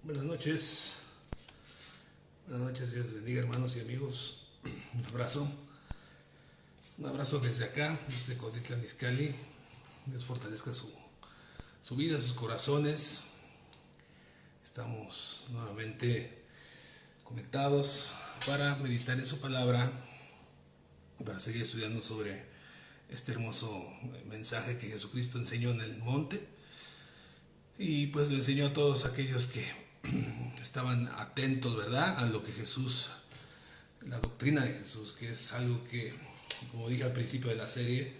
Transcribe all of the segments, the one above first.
Buenas noches, Dios les bendiga, hermanos y amigos. Un abrazo desde acá, desde Cotitlán Izcalli. Dios fortalezca su vida, sus corazones. Estamos nuevamente conectados para meditar en su palabra, para seguir estudiando sobre este hermoso mensaje que Jesucristo enseñó en el monte. Y pues lo enseñó a todos aquellos que estaban atentos, ¿verdad?, a lo que Jesús, la doctrina de Jesús, que es algo que, como dije al principio de la serie,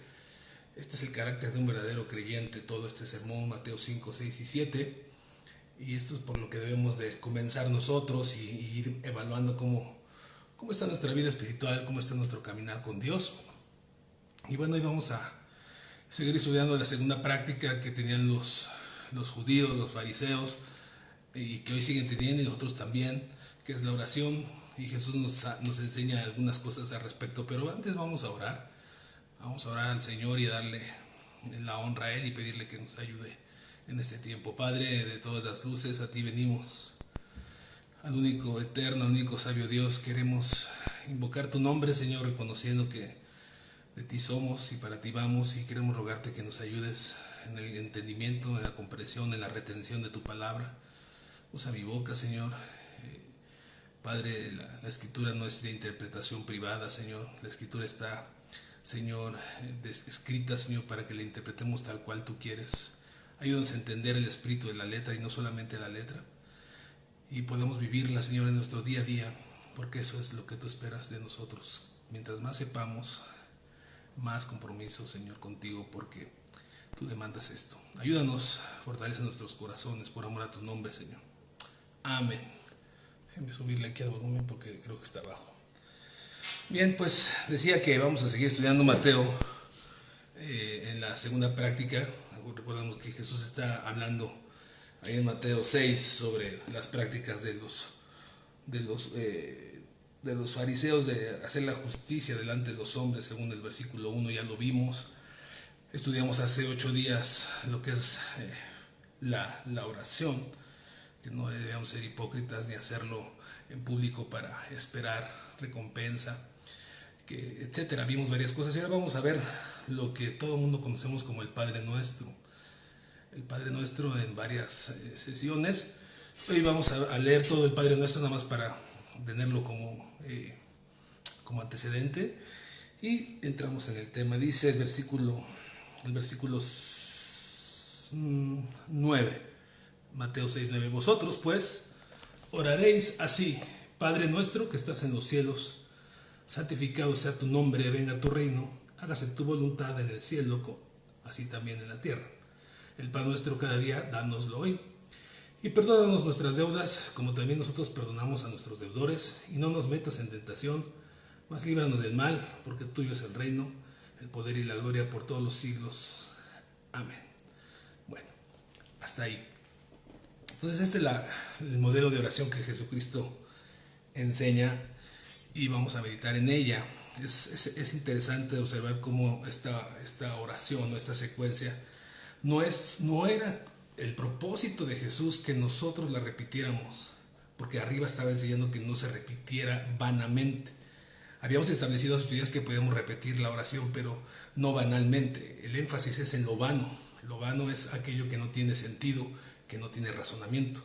este es el carácter de un verdadero creyente. Todo este sermón, Mateo 5, 6 y 7, y esto es por lo que debemos de comenzar nosotros y ir evaluando cómo está nuestra vida espiritual, cómo está nuestro caminar con Dios. Y bueno, hoy vamos a seguir estudiando la segunda práctica que tenían los judíos, los fariseos, y que hoy siguen teniendo, y nosotros también, que es la oración. Y Jesús nos enseña algunas cosas al respecto, pero antes vamos a orar al Señor y darle la honra a Él y pedirle que nos ayude en este tiempo. Padre de todas las luces, a ti venimos, al único eterno, al único sabio Dios. Queremos invocar tu nombre, Señor, reconociendo que de ti somos y para ti vamos, y queremos rogarte que nos ayudes en el entendimiento, en la comprensión, en la retención de tu palabra. Usa mi boca, Señor. Padre, la escritura no es de interpretación privada, Señor. La escritura está, Señor, escrita, Señor, para que la interpretemos tal cual tú quieres. Ayúdanos a entender el espíritu de la letra y no solamente la letra, y podamos vivirla, Señor, en nuestro día a día, porque eso es lo que tú esperas de nosotros. Mientras más sepamos, más compromiso, Señor, contigo, porque tú demandas esto. Ayúdanos, fortalece nuestros corazones por amor a tu nombre, Señor. Amén. Déjenme subirle aquí al volumen porque creo que está bajo. Bien, pues decía que vamos a seguir estudiando Mateo en la segunda práctica. Recordamos que Jesús está hablando ahí en Mateo 6 sobre las prácticas de los fariseos, de hacer la justicia delante de los hombres, según el versículo 1. Ya lo vimos. Estudiamos hace 8 días lo que es la oración, que no debemos ser hipócritas ni hacerlo en público para esperar recompensa, etcétera. Vimos varias cosas y ahora vamos a ver lo que todo el mundo conocemos como el Padre Nuestro. El Padre Nuestro en varias sesiones. Hoy vamos a leer todo el Padre Nuestro nada más para tenerlo como antecedente, y entramos en el tema. Dice el versículo 9, Mateo 6, 9: Vosotros pues oraréis así: Padre nuestro que estás en los cielos, santificado sea tu nombre, venga tu reino, hágase tu voluntad en el cielo, así también en la tierra. El pan nuestro cada día, dánoslo hoy. Y perdónanos nuestras deudas, como también nosotros perdonamos a nuestros deudores. Y no nos metas en tentación, mas líbranos del mal, porque tuyo es el reino, el poder y la gloria por todos los siglos. Amén. Bueno, hasta ahí. Entonces este es el modelo de oración que Jesucristo enseña, y vamos a meditar en ella. Es interesante observar cómo esta oración, esta secuencia, no era el propósito de Jesús que nosotros la repitiéramos, porque arriba estaba enseñando que no se repitiera vanamente. Habíamos establecido hace 8 días que podíamos repetir la oración, pero no banalmente. El énfasis es en lo vano. Lo vano es aquello que no tiene sentido, que no tiene razonamiento.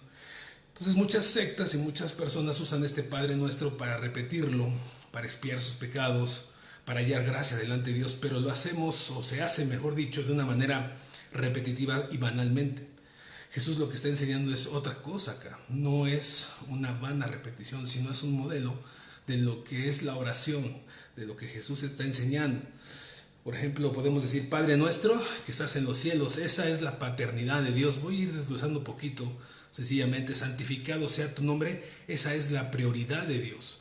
Entonces muchas sectas y muchas personas usan este Padre Nuestro para repetirlo, para expiar sus pecados, para hallar gracia delante de Dios, pero lo hacemos, o se hace, mejor dicho, de una manera repetitiva y banalmente. Jesús lo que está enseñando es otra cosa acá. No es una vana repetición, sino es un modelo de lo que es la oración, de lo que Jesús está enseñando. Por ejemplo, podemos decir: Padre nuestro que estás en los cielos. Esa es la paternidad de Dios. Voy a ir desglosando un poquito. Sencillamente: santificado sea tu nombre. Esa es la prioridad de Dios.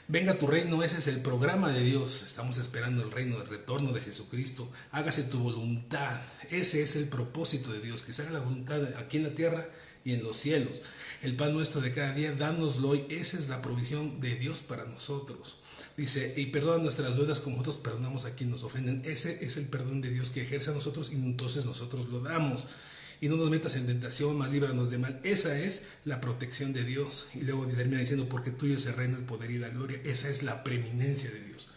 Venga tu reino. Ese es el programa de Dios. Estamos esperando el reino, el retorno de Jesucristo. Hágase tu voluntad. Ese es el propósito de Dios, que se haga la voluntad aquí en la tierra y en los cielos. El pan nuestro de cada día, dánoslo hoy. Esa es la provisión de Dios para nosotros. Dice: y perdona nuestras deudas como nosotros perdonamos a quienes nos ofenden. Ese es el perdón de Dios que ejerce a nosotros, y entonces nosotros lo damos. y no nos metas en tentación, mas líbranos de mal. Esa es la protección de Dios. Y luego termina diciendo, porque tuyo es el reino, el poder y la gloria. Esa es la preeminencia de Dios.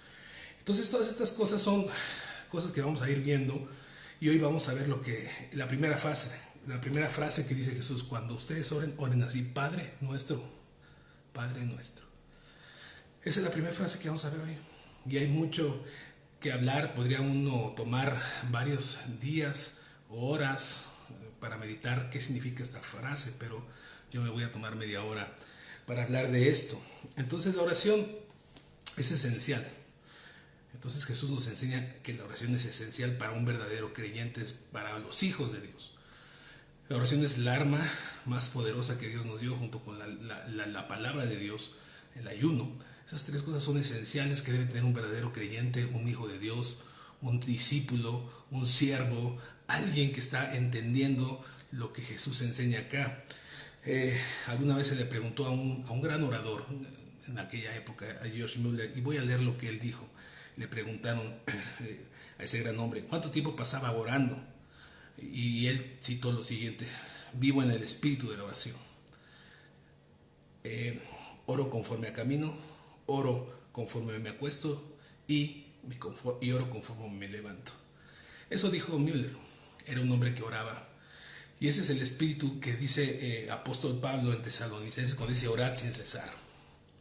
Entonces todas estas cosas son cosas que vamos a ir viendo, y hoy vamos a ver la primera frase que dice Jesús: cuando ustedes oren, oren así: Padre nuestro, Padre nuestro. Esa es la primera frase que vamos a ver hoy. Y hay mucho que hablar. Podría uno tomar varios días o horas para meditar qué significa esta frase, pero yo me voy a tomar media hora para hablar de esto. Entonces la oración es esencial. Entonces Jesús nos enseña que la oración es esencial para un verdadero creyente, para los hijos de Dios. La oración es el arma más poderosa que Dios nos dio, junto con la palabra de Dios, el ayuno. Esas tres cosas son esenciales que debe tener un verdadero creyente, un hijo de Dios, un discípulo, un siervo, alguien que está entendiendo lo que Jesús enseña acá. Alguna vez se le preguntó a un gran orador en aquella época, a George Mueller, y voy a leer lo que él dijo. Le preguntaron a ese gran hombre cuánto tiempo pasaba orando, y él citó lo siguiente: vivo en el espíritu de la oración, oro conforme a camino, oro conforme me acuesto y oro conforme me levanto. Eso dijo Müller. Era un hombre que oraba, y ese es el espíritu que dice apóstol Pablo en Tesalonicenses cuando dice orad sin cesar.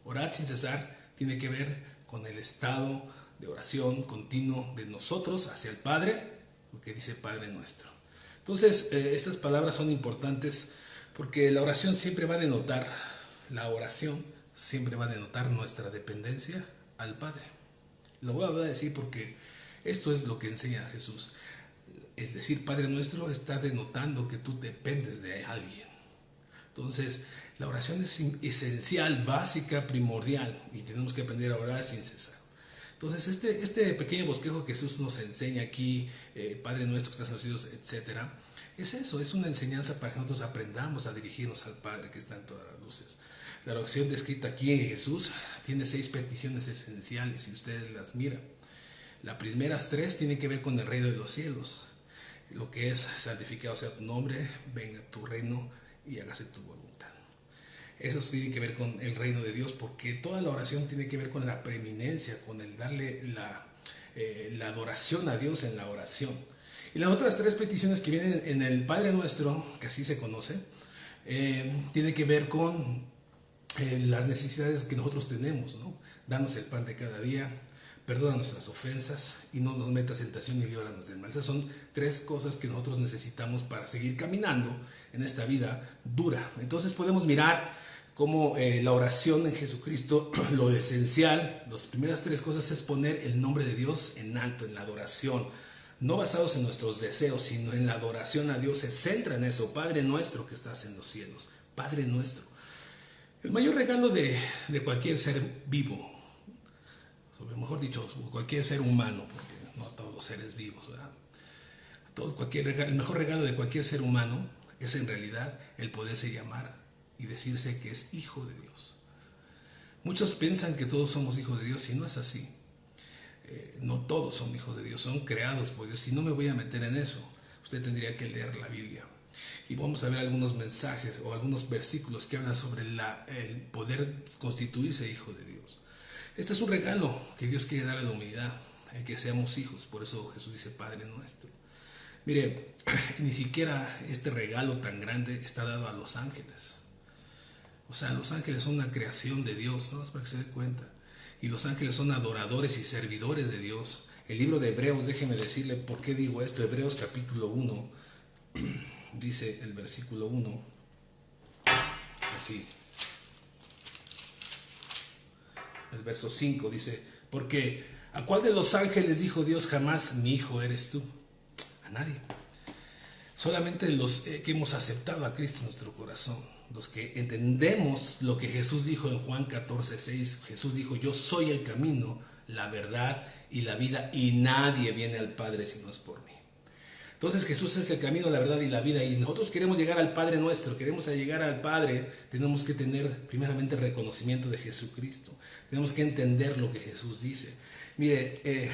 Orad sin cesar tiene que ver con el estado de oración continuo de nosotros hacia el Padre, lo que dice Padre nuestro. Entonces estas palabras son importantes porque la oración siempre va a denotar nuestra dependencia al Padre. Lo voy a decir porque esto es lo que enseña Jesús. Es decir, Padre nuestro está denotando que tú dependes de alguien. Entonces la oración es esencial, básica, primordial, y tenemos que aprender a orar sin cesar. Entonces este pequeño bosquejo que Jesús nos enseña aquí, Padre nuestro que estás en los cielos, etc., es eso, es una enseñanza para que nosotros aprendamos a dirigirnos al Padre que está en todas las luces. La oración descrita aquí en Jesús tiene 6 peticiones esenciales, si ustedes las miran. Las primeras 3 tienen que ver con el reino de los cielos, lo que es: santificado sea tu nombre, venga tu reino y hágase tu voluntad. Eso tiene que ver con el reino de Dios, porque toda la oración tiene que ver con la preeminencia, con el darle la adoración a Dios en la oración. Y las otras 3 peticiones que vienen en el Padre Nuestro, que así se conoce, tiene que ver con las necesidades que nosotros tenemos, ¿no? Danos el pan de cada día, perdona nuestras ofensas y no nos metas en tentación y líbranos del mal. Esas son 3 cosas que nosotros necesitamos para seguir caminando en esta vida dura. Entonces podemos mirar cómo la oración en Jesucristo, lo esencial, las primeras 3 cosas es poner el nombre de Dios en alto, en la adoración, no basados en nuestros deseos, sino en la adoración a Dios. Se centra en eso: Padre nuestro que estás en los cielos, Padre nuestro. El mayor regalo de cualquier ser vivo, mejor dicho, cualquier ser humano, porque no todos los seres vivos, ¿verdad? El mejor regalo de cualquier ser humano es en realidad el poderse llamar y decirse que es hijo de Dios. Muchos piensan que todos somos hijos de Dios, y no es así. No todos son hijos de Dios, son creados por Dios. Y no me voy a meter en eso. Usted tendría que leer la Biblia. Y vamos a ver algunos mensajes o algunos versículos que hablan sobre el poder constituirse hijo de Dios. Este es un regalo que Dios quiere dar a la humanidad, el que seamos hijos. Por eso Jesús dice Padre nuestro. Mire, ni siquiera este regalo tan grande está dado a los ángeles. O sea, los ángeles son una creación de Dios, ¿no? Es para que se dé cuenta. Y los ángeles son adoradores y servidores de Dios. El libro de Hebreos, déjeme decirle por qué digo esto. Hebreos capítulo 1, dice el versículo 1, así. El verso 5 dice: porque ¿a cuál de los ángeles dijo Dios jamás, mi hijo eres tú? A nadie. Solamente los que hemos aceptado a Cristo en nuestro corazón, los que entendemos lo que Jesús dijo en Juan 14:6. Jesús dijo: yo soy el camino, la verdad y la vida, y nadie viene al Padre si no es por mí. Entonces Jesús es el camino, la verdad y la vida, y nosotros queremos llegar al Padre nuestro. Queremos llegar al Padre, tenemos que tener primeramente reconocimiento de Jesucristo. Tenemos que entender lo que Jesús dice. Mire,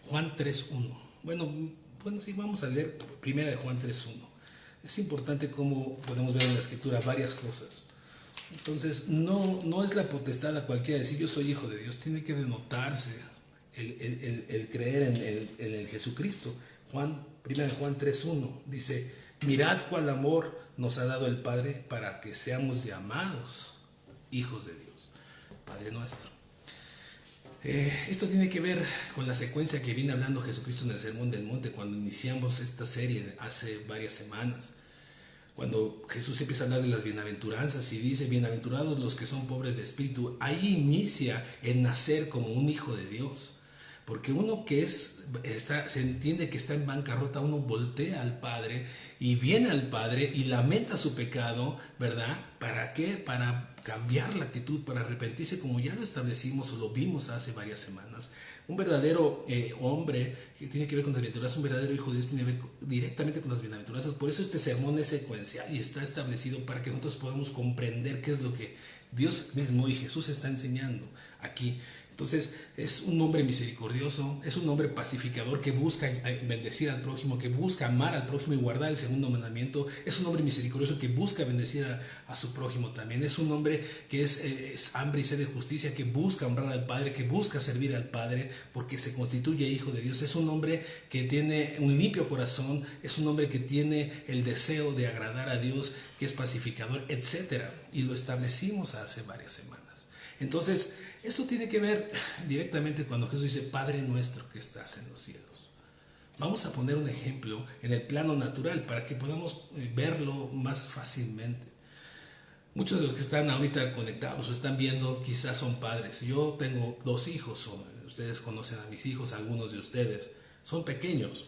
Juan 3:1. Bueno, sí, vamos a leer primera de Juan 3:1. Es importante cómo podemos ver en la Escritura varias cosas. Entonces, no es la potestad a cualquiera decir yo soy hijo de Dios. Tiene que denotarse el creer en el Jesucristo. 1 Juan 3:1 dice, mirad cuál amor nos ha dado el Padre para que seamos llamados hijos de Dios, Padre nuestro. Esto tiene que ver con la secuencia que viene hablando Jesucristo en el Sermón del Monte cuando iniciamos esta serie hace varias semanas. Cuando Jesús empieza a hablar de las bienaventuranzas y dice, bienaventurados los que son pobres de espíritu, ahí inicia el nacer como un hijo de Dios. Porque uno que se entiende que está en bancarrota, uno voltea al Padre y viene al Padre y lamenta su pecado, ¿verdad? ¿Para qué? Para cambiar la actitud, para arrepentirse, como ya lo establecimos o lo vimos hace varias semanas. Un verdadero hombre que tiene que ver con las bienaventuranzas, un verdadero hijo de Dios tiene que ver directamente con las bienaventuranzas. Por eso este sermón es secuencial y está establecido para que nosotros podamos comprender qué es lo que Dios mismo y Jesús está enseñando aquí. Entonces es un hombre misericordioso, es un hombre pacificador que busca bendecir al prójimo, que busca amar al prójimo y guardar el segundo mandamiento. Es un hombre misericordioso que busca bendecir a su prójimo también. Es un hombre que es hambre y sed de justicia, que busca honrar al Padre, que busca servir al Padre porque se constituye hijo de Dios. Es un hombre que tiene un limpio corazón, es un hombre que tiene el deseo de agradar a Dios, que es pacificador, etc. Y lo establecimos hace varias semanas. Entonces, esto tiene que ver directamente cuando Jesús dice, Padre nuestro que estás en los cielos. Vamos a poner un ejemplo en el plano natural para que podamos verlo más fácilmente. Muchos de los que están ahorita conectados o están viendo quizás son padres. Yo tengo 2 hijos, ustedes conocen a mis hijos, algunos de ustedes. Son pequeños.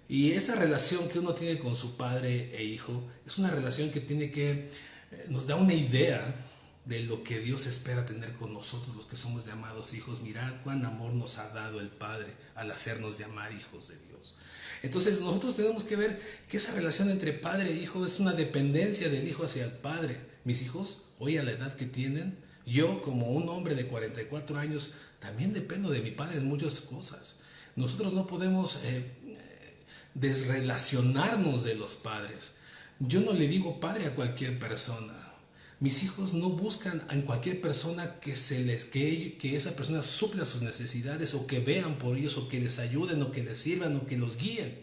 Y esa relación que uno tiene con su padre e hijo es una relación que nos da una idea de lo que Dios espera tener con nosotros, los que somos llamados hijos. Mirad cuán amor nos ha dado el Padre al hacernos llamar hijos de Dios. Entonces nosotros tenemos que ver que esa relación entre padre e hijo es una dependencia del hijo hacia el padre. Mis hijos, hoy a la edad que tienen, yo como un hombre de 44 años, también dependo de mi padre en muchas cosas. Nosotros no podemos desrelacionarnos de los padres. Yo no le digo padre a cualquier persona. Mis hijos no buscan en cualquier persona que esa persona supla sus necesidades o que vean por ellos o que les ayuden o que les sirvan o que los guíen.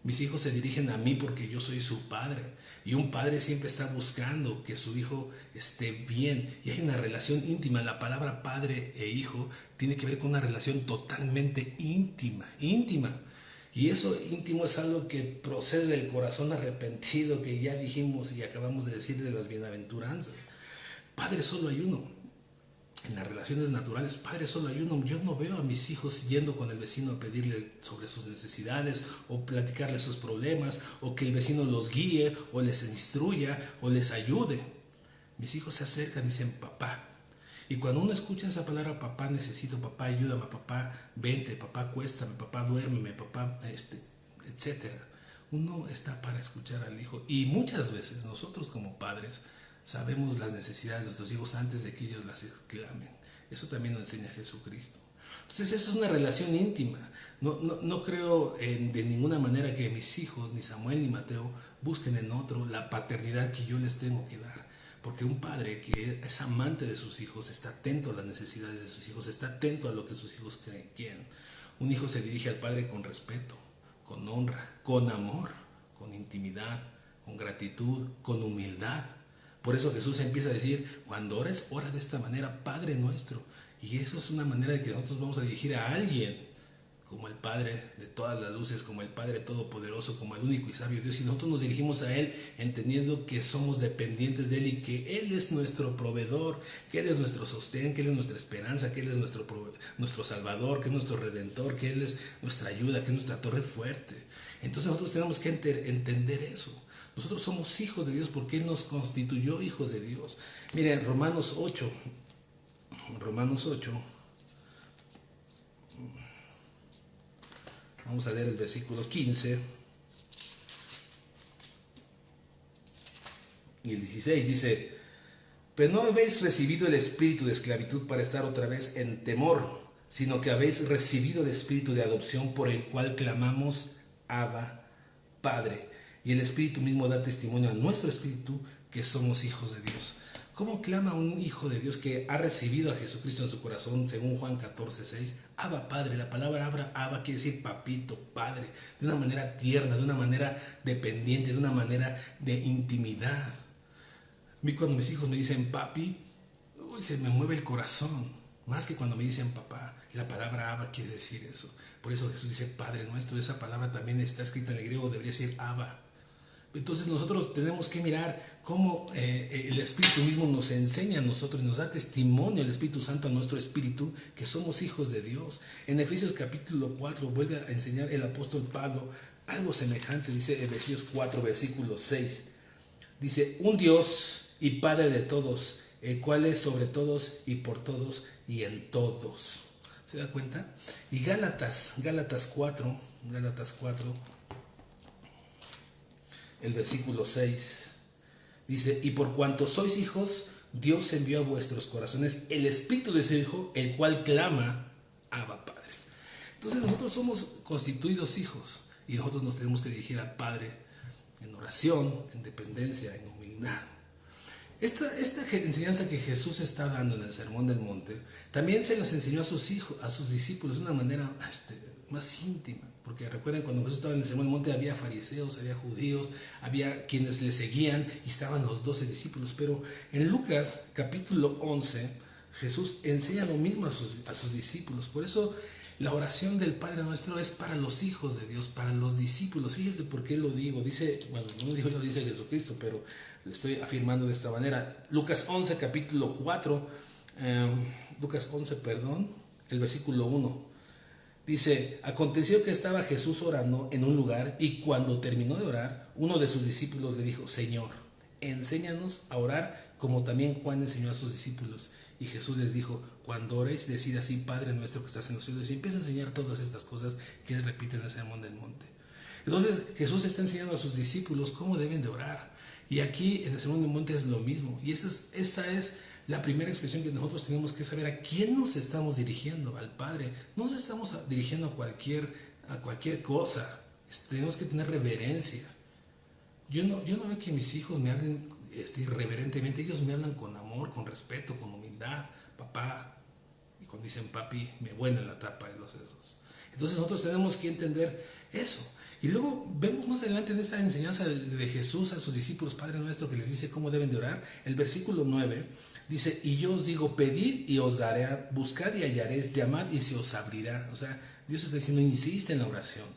Mis hijos se dirigen a mí porque yo soy su padre. Y un padre siempre está buscando que su hijo esté bien. Y hay una relación íntima. La palabra padre e hijo tiene que ver con una relación totalmente íntima. Y eso íntimo es algo que procede del corazón arrepentido que ya dijimos y acabamos de decir de las bienaventuranzas. Padre solo hay uno. En las relaciones naturales, padre solo hay uno. Yo no veo a mis hijos yendo con el vecino a pedirle sobre sus necesidades o platicarle sus problemas o que el vecino los guíe o les instruya o les ayude. Mis hijos se acercan y dicen papá. Y cuando uno escucha esa palabra, papá necesito, papá ayúdame, papá vente, papá acuéstame, papá duérmeme, papá, etc. Uno está para escuchar al hijo. Y muchas veces nosotros como padres sabemos las necesidades de nuestros hijos antes de que ellos las exclamen. Eso también lo enseña Jesucristo. Entonces eso es una relación íntima. No creo de ninguna manera que mis hijos, ni Samuel ni Mateo, busquen en otro la paternidad que yo les tengo que dar. Porque un padre que es amante de sus hijos está atento a las necesidades de sus hijos, está atento a lo que sus hijos quieren. Un hijo se dirige al padre con respeto, con honra, con amor, con intimidad, con gratitud, con humildad. Por eso Jesús empieza a decir, cuando ores, ora de esta manera, Padre nuestro. Y eso es una manera de que nosotros vamos a dirigir a alguien como el Padre de todas las luces, como el Padre todopoderoso, como el único y sabio Dios. Y nosotros nos dirigimos a Él entendiendo que somos dependientes de Él y que Él es nuestro proveedor, que Él es nuestro sostén, que Él es nuestra esperanza, que Él es nuestro Salvador, que es nuestro Redentor, que Él es nuestra ayuda, que es nuestra torre fuerte. Entonces nosotros tenemos que entender eso. Nosotros somos hijos de Dios porque Él nos constituyó hijos de Dios. Miren, Romanos 8. Vamos a leer el versículo 15 y el 16. Dice, pero no habéis recibido el espíritu de esclavitud para estar otra vez en temor, sino que habéis recibido el espíritu de adopción por el cual clamamos, Abba, Padre. y el Espíritu mismo da testimonio a nuestro espíritu que somos hijos de Dios. ¿Cómo clama un hijo de Dios que ha recibido a Jesucristo en su corazón, según Juan 14:6? Abba, Padre. La palabra Abba quiere decir papito, padre, de una manera tierna, de una manera dependiente, de una manera de intimidad. A mí cuando mis hijos me dicen papi, se me mueve el corazón, más que cuando me dicen papá. La palabra Abba quiere decir eso. Por eso Jesús dice Padre nuestro. Esa palabra también está escrita en el griego, debería decir Abba. Entonces nosotros tenemos que mirar cómo el Espíritu mismo nos enseña a nosotros y nos da testimonio el Espíritu Santo a nuestro espíritu que somos hijos de Dios. En Efesios capítulo 4 vuelve a enseñar el apóstol Pablo algo semejante, dice Efesios 4 versículo 6. Dice, un Dios y Padre de todos, el cual es sobre todos y por todos y en todos. ¿Se da cuenta? Y Gálatas 4, el versículo 6, dice, y por cuanto sois hijos, Dios envió a vuestros corazones el Espíritu de su Hijo, el cual clama, Abba, Padre. Entonces nosotros somos constituidos hijos y nosotros nos tenemos que dirigir al Padre en oración, en dependencia, en humildad. Esta enseñanza que Jesús está dando en el Sermón del Monte, también se las enseñó a sus hijos, a sus discípulos de una manera más íntima. Porque recuerden, cuando Jesús estaba en el Sermón del Monte había fariseos, había judíos, había quienes le seguían y estaban los 12 discípulos. Pero en Lucas capítulo 11, Jesús enseña lo mismo a sus discípulos. Por eso la oración del Padre Nuestro es para los hijos de Dios, para los discípulos. Fíjense por qué lo digo. Dice, bueno, no lo dice Jesucristo, pero lo estoy afirmando de esta manera. Lucas 11, capítulo 4, el versículo 1. Dice, aconteció que estaba Jesús orando en un lugar y cuando terminó de orar, uno de sus discípulos le dijo, Señor, enséñanos a orar como también Juan enseñó a sus discípulos. Y Jesús les dijo, cuando oréis, decid así, Padre nuestro que estás en los cielos. Y empieza a enseñar todas estas cosas que él repite en el Sermón del Monte. Entonces Jesús está enseñando a sus discípulos cómo deben de orar. Y aquí en el Sermón del Monte es lo mismo. Y esa es la primera expresión que nosotros tenemos que saber a quién nos estamos dirigiendo, al Padre. No nos estamos dirigiendo a cualquier cosa. Tenemos que tener reverencia. Yo no veo que mis hijos me hablen irreverentemente. Ellos me hablan con amor, con respeto, con humildad. Papá. Y cuando dicen papi, me huelen la tapa de los sesos. Entonces nosotros tenemos que entender eso. Y luego vemos más adelante en esta enseñanza de Jesús a sus discípulos, Padre Nuestro, que les dice cómo deben de orar. El versículo 9 dice, y yo os digo, pedid y os daré, buscad y hallaréis, llamad y se os abrirá. O sea, Dios está diciendo, insiste en la oración.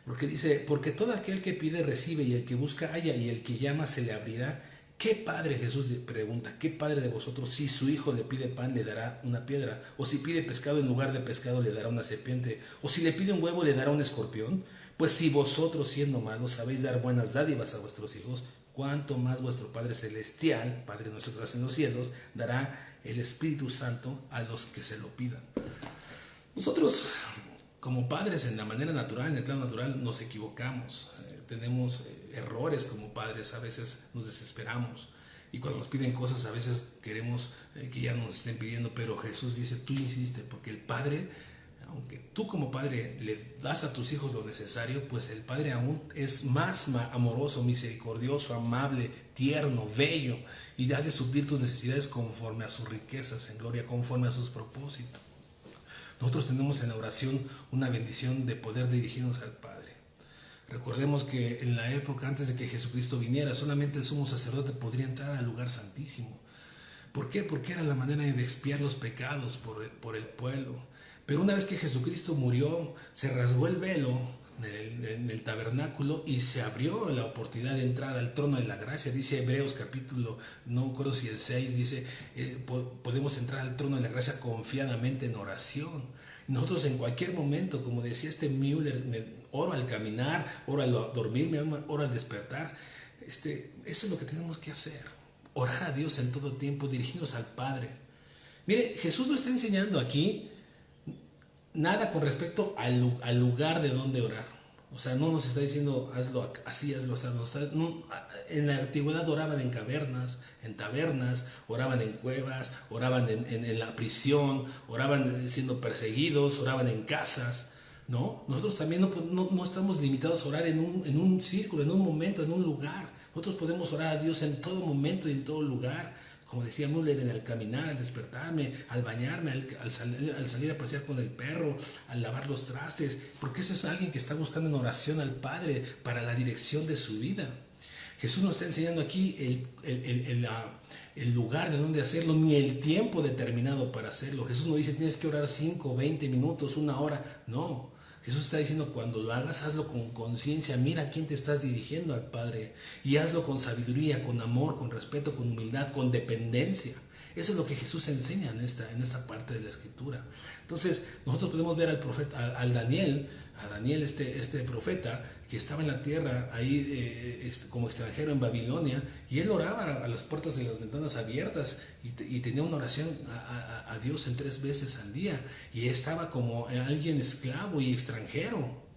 Porque dice, porque todo aquel que pide recibe, y el que busca halla, y el que llama se le abrirá. ¿Qué padre, Jesús le pregunta, qué padre de vosotros, si su hijo le pide pan, le dará una piedra? O si pide pescado, en lugar de pescado, le dará una serpiente? O si le pide un huevo, le dará un escorpión? Pues si vosotros, siendo malos, sabéis dar buenas dádivas a vuestros hijos, cuánto más vuestro Padre Celestial, Padre nuestro que estás en los cielos, dará el Espíritu Santo a los que se lo pidan. Nosotros, como padres, en la manera natural, en el plano natural, nos equivocamos. Tenemos errores como padres, a veces nos desesperamos. Y cuando nos piden cosas, a veces queremos que ya nos estén pidiendo, pero Jesús dice, tú insiste, porque el Padre, aunque tú como padre le das a tus hijos lo necesario, pues el Padre aún es más amoroso, misericordioso, amable, tierno, bello, y ha de suplir tus necesidades conforme a sus riquezas en gloria, conforme a sus propósitos. Nosotros tenemos en la oración una bendición de poder dirigirnos al Padre. Recordemos que en la época antes de que Jesucristo viniera, solamente el sumo sacerdote podría entrar al lugar santísimo. ¿Por qué? Porque era la manera de expiar los pecados por el pueblo. Pero una vez que Jesucristo murió, se rasgó el velo en el tabernáculo y se abrió la oportunidad de entrar al trono de la gracia. Dice Hebreos capítulo, no recuerdo si el 6, dice, podemos entrar al trono de la gracia confiadamente en oración. Nosotros en cualquier momento, como decía Müller, oro al caminar, oro al dormir, oro al despertar. Eso es lo que tenemos que hacer. Orar a Dios en todo tiempo, dirigirnos al Padre. Mire, Jesús lo está enseñando aquí. Nada con respecto al lugar de donde orar. O sea, no nos está diciendo hazlo así, hazlo así. En la antigüedad oraban en cavernas, en tabernas, oraban en cuevas, oraban en la prisión, oraban siendo perseguidos, oraban en casas. ¿no? Nosotros también no estamos limitados a orar en un círculo, en un momento, en un lugar. Nosotros podemos orar a Dios en todo momento y en todo lugar. Como decía Müller, en el caminar, al despertarme, al bañarme, al salir a pasear con el perro, al lavar los trastes, porque ese es alguien que está buscando en oración al Padre para la dirección de su vida. Jesús nos está enseñando aquí el lugar de donde hacerlo, ni el tiempo determinado para hacerlo. Jesús no dice tienes que orar 5, 20 minutos, 1 hora. No, Jesús está diciendo cuando lo hagas, hazlo con conciencia, mira a quién te estás dirigiendo, al Padre, y hazlo con sabiduría, con amor, con respeto, con humildad, con dependencia. Eso es lo que Jesús enseña en esta parte de la Escritura. Entonces, nosotros podemos ver al profeta, a Daniel, este profeta, que estaba en la tierra, ahí como extranjero en Babilonia, y él oraba a las puertas de las ventanas abiertas, y tenía una oración a Dios en 3 veces al día, y estaba como alguien esclavo y extranjero.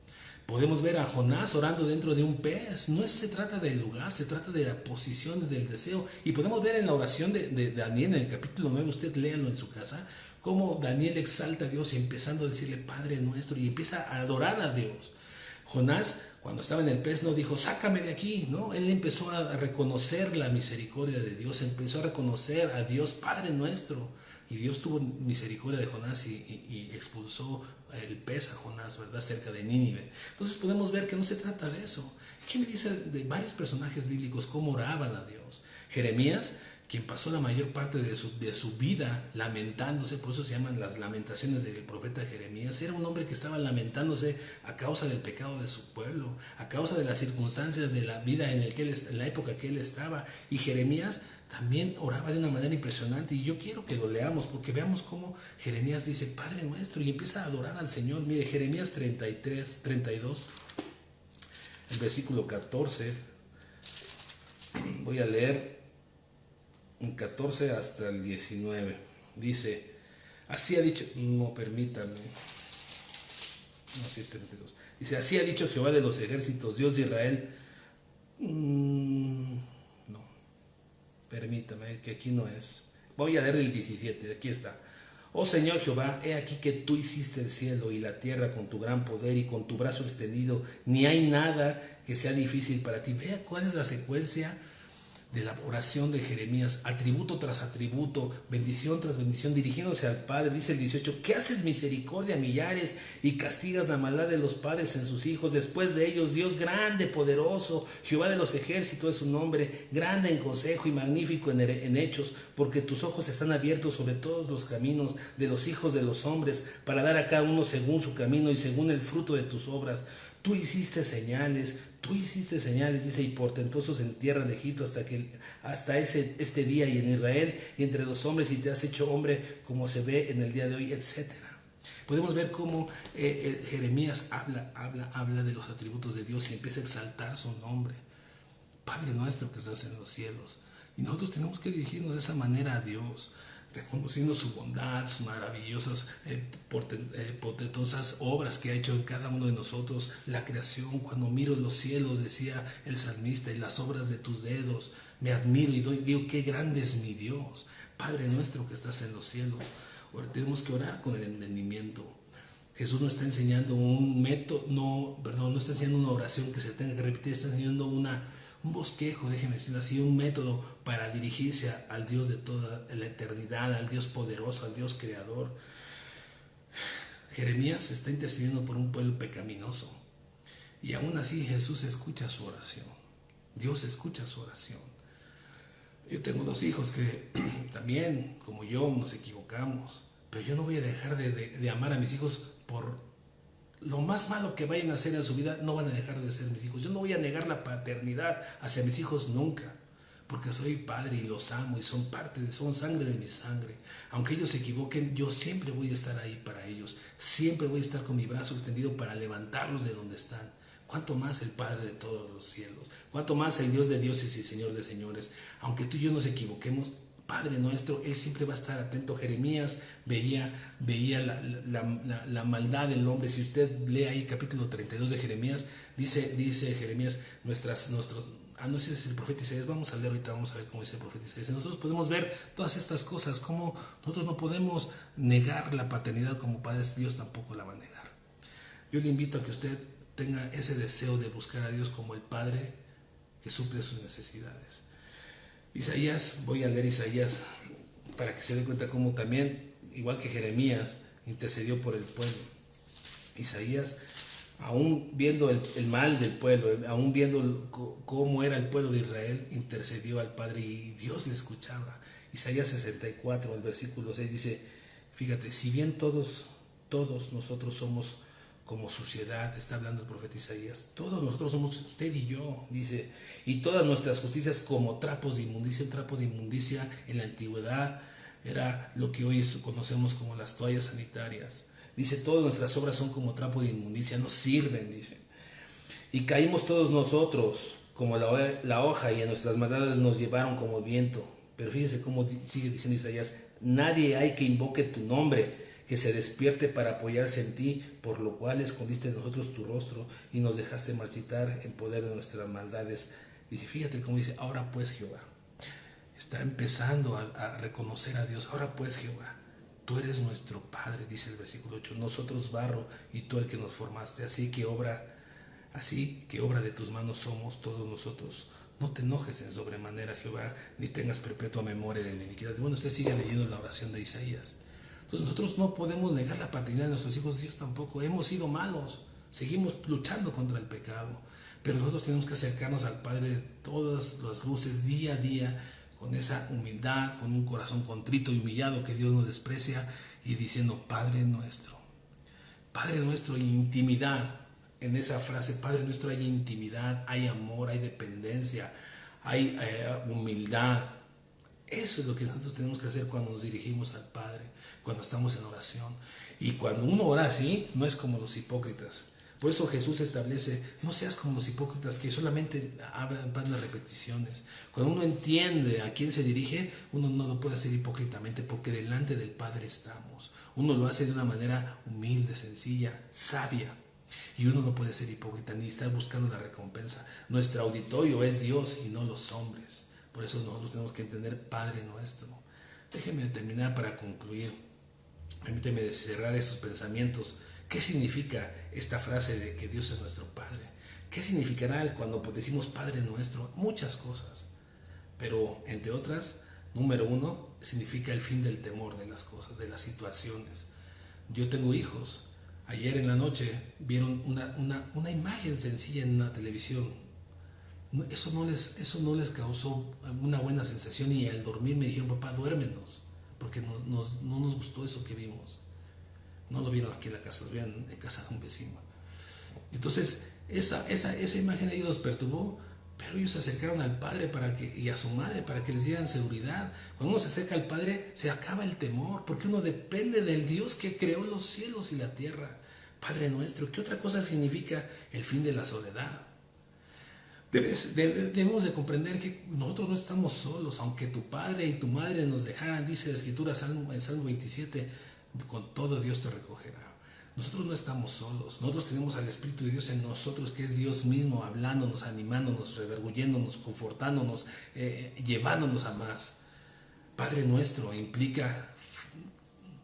Podemos ver a Jonás orando dentro de un pez. No se trata del lugar, se trata de la posición, del deseo. Y podemos ver en la oración de Daniel, en el capítulo 9, usted léalo en su casa, cómo Daniel exalta a Dios empezando a decirle Padre nuestro, y empieza a adorar a Dios. Jonás, cuando estaba en el pez, no dijo, sácame de aquí, ¿no? Él empezó a reconocer la misericordia de Dios, empezó a reconocer a Dios, Padre nuestro. Y Dios tuvo misericordia de Jonás y expulsó el pez a Jonás, ¿verdad? Cerca de Nínive. Entonces podemos ver que no se trata de eso. ¿Qué me dice de varios personajes bíblicos cómo oraban a Dios? Jeremías, quien pasó la mayor parte de su vida lamentándose, por eso se llaman las lamentaciones del profeta Jeremías, era un hombre que estaba lamentándose a causa del pecado de su pueblo, a causa de las circunstancias de la vida en la época que él estaba. Y Jeremías también oraba de una manera impresionante, y yo quiero que lo leamos porque veamos cómo Jeremías dice Padre nuestro y empieza a adorar al Señor. Mire, Jeremías 32, el versículo 14, voy a leer en 14 hasta el 19, dice, así ha dicho, no permítanme, no, sí es 32, dice, así ha dicho Jehová de los ejércitos, Dios de Israel, permítame, que aquí no es. Voy a leer el 17, aquí está. Oh Señor Jehová, he aquí que tú hiciste el cielo y la tierra con tu gran poder y con tu brazo extendido. Ni hay nada que sea difícil para ti. Vea cuál es la secuencia de la oración de Jeremías, atributo tras atributo, bendición tras bendición, dirigiéndose al Padre. Dice el 18, que haces misericordia a millares y castigas la maldad de los padres en sus hijos. Después de ellos, Dios grande, poderoso, Jehová de los ejércitos es su nombre, grande en consejo y magnífico en hechos, porque tus ojos están abiertos sobre todos los caminos de los hijos de los hombres, para dar a cada uno según su camino y según el fruto de tus obras. Tú hiciste señales, dice, y portentosos en tierra de Egipto hasta este día, y en Israel y entre los hombres, y te has hecho hombre como se ve en el día de hoy, etc. Podemos ver cómo Jeremías habla de los atributos de Dios y empieza a exaltar su nombre. Padre nuestro que estás en los cielos. Y nosotros tenemos que dirigirnos de esa manera a Dios, reconociendo su bondad, sus maravillosas, potentosas obras que ha hecho en cada uno de nosotros, la creación. Cuando miro los cielos, decía el salmista, y las obras de tus dedos, me admiro y digo, qué grande es mi Dios. Padre nuestro que estás en los cielos. Ahora tenemos que orar con el entendimiento. Jesús no está enseñando un método, no está enseñando una oración que se tenga que repetir, está enseñando un bosquejo, déjeme decirlo así, un método para dirigirse al Dios de toda la eternidad, al Dios poderoso, al Dios creador. Jeremías está intercediendo por un pueblo pecaminoso, y aún así Jesús escucha su oración. Dios escucha su oración. Yo tengo 2 hijos que también, como yo, nos equivocamos, pero yo no voy a dejar de amar a mis hijos por lo más malo que vayan a hacer en su vida. No van a dejar de ser mis hijos. Yo no voy a negar la paternidad hacia mis hijos nunca, porque soy padre y los amo y son sangre de mi sangre. Aunque ellos se equivoquen, yo siempre voy a estar ahí para ellos. Siempre voy a estar con mi brazo extendido para levantarlos de donde están. Cuánto más el Padre de todos los cielos, cuánto más el Dios de dioses y Señor de señores. Aunque tú y yo nos equivoquemos, Padre nuestro, Él siempre va a estar atento. Jeremías veía la maldad del hombre. Si usted lee ahí capítulo 32 de Jeremías, dice Jeremías, no sé si es el profeta Isaías, vamos a leer ahorita, vamos a ver cómo dice el profeta Isaías. Nosotros podemos ver todas estas cosas, como nosotros no podemos negar la paternidad como padres, Dios tampoco la va a negar. Yo le invito a que usted tenga ese deseo de buscar a Dios como el Padre que suple sus necesidades. Isaías, voy a leer Isaías para que se dé cuenta cómo también, igual que Jeremías, intercedió por el pueblo. Isaías, aún viendo el mal del pueblo, aún viendo cómo era el pueblo de Israel, intercedió al Padre y Dios le escuchaba. Isaías 64, el versículo 6 dice, fíjate, si bien todos nosotros somos como suciedad, está hablando el profeta Isaías, todos nosotros somos, usted y yo, dice, y todas nuestras justicias como trapos de inmundicia. Un trapo de inmundicia en la antigüedad era lo que hoy conocemos como las toallas sanitarias. Dice, todas nuestras obras son como trapo de inmundicia, no sirven, dice. Y caímos todos nosotros como la hoja, y en nuestras maldades nos llevaron como viento. Pero fíjese cómo sigue diciendo Isaías, nadie hay que invoque tu nombre, que se despierte para apoyarse en ti, por lo cual escondiste en nosotros tu rostro y nos dejaste marchitar en poder de nuestras maldades. Dice, fíjate cómo dice, ahora pues Jehová, está empezando a reconocer a Dios. Ahora pues Jehová, tú eres nuestro Padre, dice el versículo 8, nosotros barro y tú el que nos formaste, así que obra de tus manos somos todos nosotros. No te enojes en sobremanera, Jehová, ni tengas perpetua memoria de la iniquidad. Bueno, usted sigue leyendo la oración de Isaías. Entonces nosotros no podemos negar la paternidad de nuestros hijos, Dios tampoco. Hemos sido malos, seguimos luchando contra el pecado, pero nosotros tenemos que acercarnos al Padre de todas las luces día a día, con esa humildad, con un corazón contrito y humillado que Dios nos desprecia, y diciendo, Padre nuestro, y intimidad. En esa frase, Padre nuestro, hay intimidad, hay amor, hay dependencia, hay humildad. Eso es lo que nosotros tenemos que hacer cuando nos dirigimos al Padre, cuando estamos en oración. Y cuando uno ora así, no es como los hipócritas. Por eso Jesús establece, no seas como los hipócritas que solamente hablan las repeticiones. Cuando uno entiende a quién se dirige, uno no lo puede hacer hipócritamente, porque delante del Padre estamos. Uno lo hace de una manera humilde, sencilla, sabia. Y uno no puede ser hipócrita ni estar buscando la recompensa. Nuestro auditorio es Dios y no los hombres. Por eso nosotros tenemos que entender Padre nuestro. Déjeme terminar para concluir. Permíteme cerrar esos pensamientos. ¿Qué significa esta frase de que Dios es nuestro Padre? ¿Qué significará cuando decimos Padre nuestro? Muchas cosas. Pero entre otras, número uno, significa el fin del temor de las cosas, de las situaciones. Yo tengo hijos. Ayer en la noche vieron una imagen sencilla en una televisión. Eso no les causó una buena sensación, y al dormir me dijeron, papá, duérmenos, porque no nos gustó eso que vimos. No lo vieron aquí en la casa, lo vieron en casa de un vecino. Entonces, esa imagen a ellos los perturbó, pero ellos se acercaron al Padre y a su madre para que les dieran seguridad. Cuando uno se acerca al Padre, se acaba el temor, porque uno depende del Dios que creó los cielos y la tierra. Padre nuestro. ¿Qué otra cosa significa el fin de la soledad? Debemos de comprender que nosotros no estamos solos, aunque tu padre y tu madre nos dejaran, dice la Escritura en Salmo 27, con todo Dios te recogerá. Nosotros no estamos solos, nosotros tenemos al Espíritu de Dios en nosotros, que es Dios mismo, hablándonos, animándonos, redarguyéndonos, confortándonos, llevándonos a más. Padre nuestro implica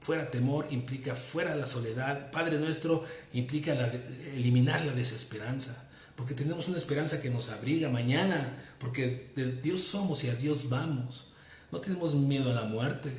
fuera temor, implica fuera la soledad. Padre nuestro implica eliminar la desesperanza, porque tenemos una esperanza que nos abriga mañana, porque de Dios somos y a Dios vamos. No tenemos miedo a la muerte.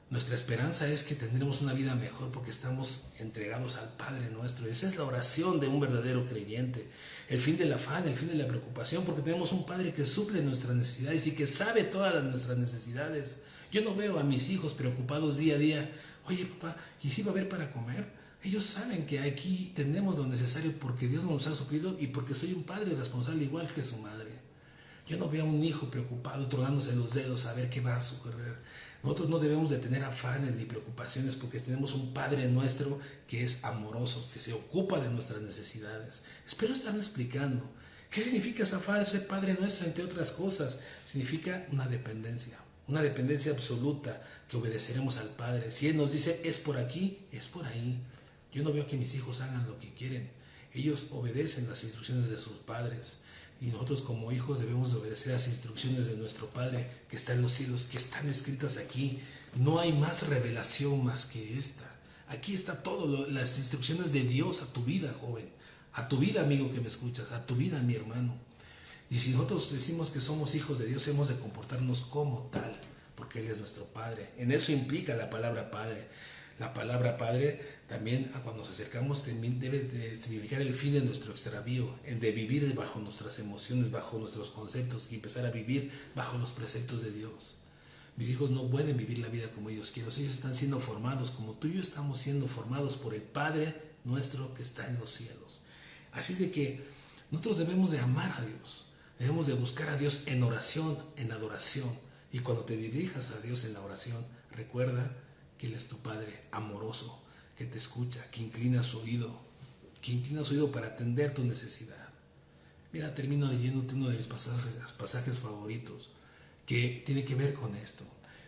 Nuestra esperanza es que tendremos una vida mejor, porque estamos entregados al Padre nuestro. Esa es la oración de un verdadero creyente. El fin del afán, el fin de la preocupación, porque tenemos un Padre que suple nuestras necesidades y que sabe todas nuestras necesidades. Yo no veo a mis hijos preocupados día a día. Oye, papá, ¿y si va a haber para comer? Ellos saben que aquí tenemos lo necesario porque Dios nos ha suplido y porque soy un padre responsable igual que su madre. Yo no veo a un hijo preocupado, tronándose los dedos a ver qué va a suceder. Nosotros no debemos de tener afanes ni preocupaciones, porque tenemos un Padre nuestro que es amoroso, que se ocupa de nuestras necesidades. Espero estarme explicando. ¿Qué significa esa frase Padre nuestro? Entre otras cosas, significa una dependencia absoluta, que obedeceremos al Padre. Si Él nos dice es por aquí, es por ahí. Yo no veo que mis hijos hagan lo que quieren. Ellos obedecen las instrucciones de sus padres. Y nosotros como hijos debemos de obedecer las instrucciones de nuestro Padre que está en los cielos, que están escritas aquí. No hay más revelación más que esta. Aquí está todo, las instrucciones de Dios a tu vida, joven, a tu vida, amigo que me escuchas, a tu vida, mi hermano. Y si nosotros decimos que somos hijos de Dios, hemos de comportarnos como tal, porque Él es nuestro Padre. En eso implica la palabra Padre. La palabra Padre también, cuando nos acercamos, también debe de significar el fin de nuestro extravío, el de vivir bajo nuestras emociones, bajo nuestros conceptos y empezar a vivir bajo los preceptos de Dios. Mis hijos no pueden vivir la vida como ellos quieren. Ellos están siendo formados como tú y yo estamos siendo formados por el Padre nuestro que está en los cielos. Así es de que nosotros debemos de amar a Dios. Debemos de buscar a Dios en oración, en adoración. Y cuando te dirijas a Dios en la oración, recuerda que Él es tu Padre amoroso, que te escucha, que inclina su oído para atender tu necesidad. Mira, termino leyéndote uno de mis pasajes favoritos, que tiene que ver con esto,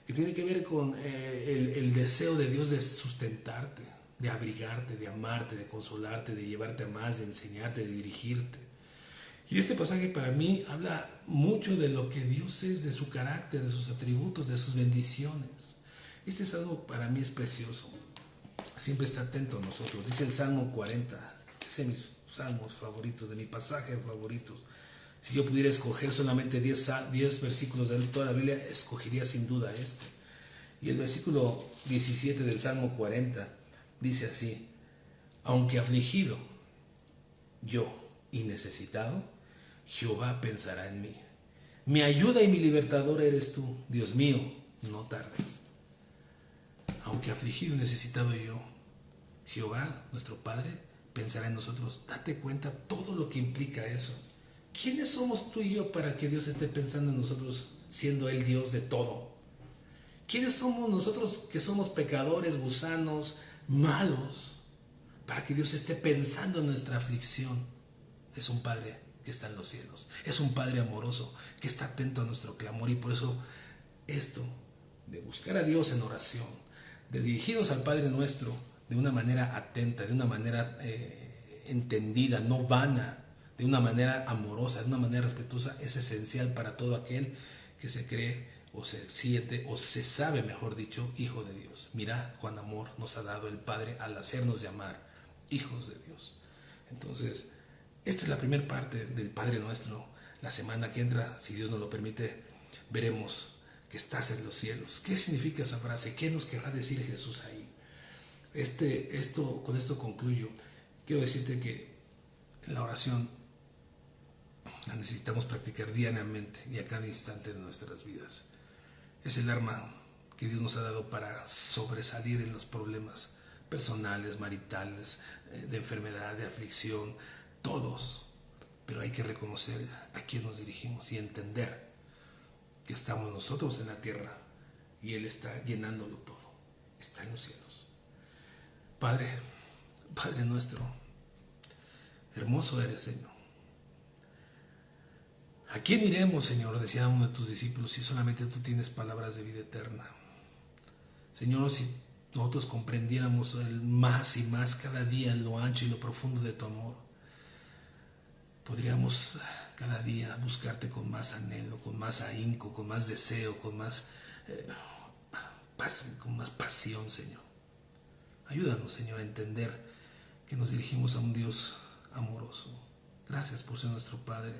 que tiene que ver con el deseo de Dios de sustentarte, de abrigarte, de amarte, de consolarte, de llevarte a más, de enseñarte, de dirigirte. Y este pasaje para mí habla mucho de lo que Dios es, de su carácter, de sus atributos, de sus bendiciones. Este salmo para mí es precioso. Siempre está atento a nosotros. Dice el Salmo 40, es de mis salmos favoritos, de mis pasajes favoritos. Si yo pudiera escoger solamente 10 versículos de toda la Biblia, escogería sin duda este. Y el versículo 17 del Salmo 40 dice así: aunque afligido yo y necesitado, Jehová pensará en mí. Mi ayuda y mi libertador eres tú, Dios mío, no tardes. Aunque afligido y necesitado yo, Jehová, nuestro Padre, pensará en nosotros. Date cuenta todo lo que implica eso. ¿Quiénes somos tú y yo para que Dios esté pensando en nosotros, siendo Él Dios de todo? ¿Quiénes somos nosotros que somos pecadores, gusanos, malos, para que Dios esté pensando en nuestra aflicción? Es un Padre que está en los cielos. Es un Padre amoroso que está atento a nuestro clamor. Y por eso esto de buscar a Dios en oración, de dirigirnos al Padre nuestro de una manera atenta, de una manera entendida, no vana, de una manera amorosa, de una manera respetuosa, es esencial para todo aquel que se cree o se siente o se sabe, mejor dicho, hijo de Dios. Mirad cuán amor nos ha dado el Padre al hacernos llamar hijos de Dios. Entonces, esta es la primera parte del Padre Nuestro. La semana que entra, si Dios nos lo permite, veremos que estás en los cielos. ¿Qué significa esa frase? ¿Qué nos querrá decir Jesús ahí? Con esto concluyo. Quiero decirte que en la oración la necesitamos practicar diariamente y a cada instante de nuestras vidas. Es el arma que Dios nos ha dado para sobresalir en los problemas personales, maritales, de enfermedad, de aflicción, todos. Pero hay que reconocer a quién nos dirigimos y entender que estamos nosotros en la tierra y Él está llenándolo todo. Está en los cielos. Padre, Padre nuestro, hermoso eres, Señor. ¿A quién iremos, Señor? Decía uno de tus discípulos, si solamente tú tienes palabras de vida eterna. Señor, si nosotros comprendiéramos el más y más cada día en lo ancho y lo profundo de tu amor, podríamos cada día buscarte con más anhelo, con más ahínco, con más deseo, con más pasión, Señor. Ayúdanos, Señor, a entender que nos dirigimos a un Dios amoroso. Gracias por ser nuestro Padre.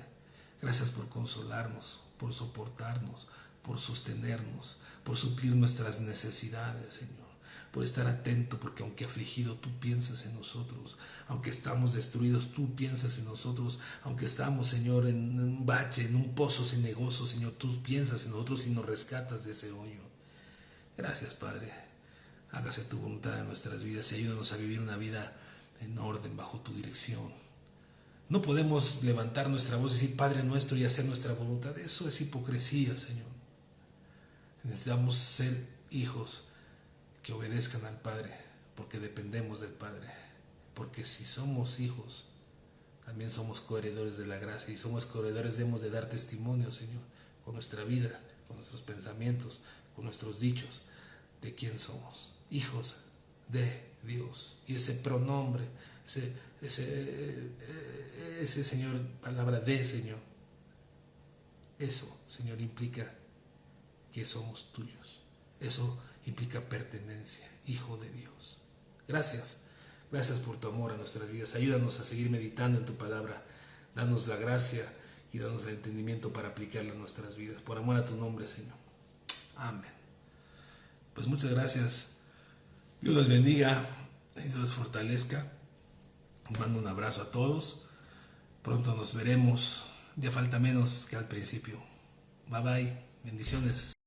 Gracias por consolarnos, por soportarnos, por sostenernos, por suplir nuestras necesidades, Señor. Por estar atento, porque aunque afligido, tú piensas en nosotros. Aunque estamos destruidos, tú piensas en nosotros. Aunque estamos, Señor, en un bache, en un pozo cenagoso, Señor, tú piensas en nosotros y nos rescatas de ese hoyo. Gracias, Padre. Hágase tu voluntad en nuestras vidas y ayúdanos a vivir una vida en orden, bajo tu dirección. No podemos levantar nuestra voz y decir Padre nuestro y hacer nuestra voluntad. Eso es hipocresía, Señor. Necesitamos ser hijos que obedezcan al Padre, porque dependemos del Padre. Porque si somos hijos, también somos coheredores de la gracia, y somos coheredores, debemos de dar testimonio, Señor, con nuestra vida, con nuestros pensamientos, con nuestros dichos, de quién somos. Hijos de Dios. Y ese pronombre, ese Señor, palabra de Señor, eso, Señor, implica que somos tuyos. Eso implica pertenencia, hijo de Dios. Gracias. Gracias por tu amor a nuestras vidas. Ayúdanos a seguir meditando en tu palabra. Danos la gracia y danos el entendimiento para aplicarla en nuestras vidas. Por amor a tu nombre, Señor. Amén. Pues muchas gracias. Dios los bendiga y Dios los fortalezca. Mando un abrazo a todos. Pronto nos veremos. Ya falta menos que al principio. Bye bye. Bendiciones.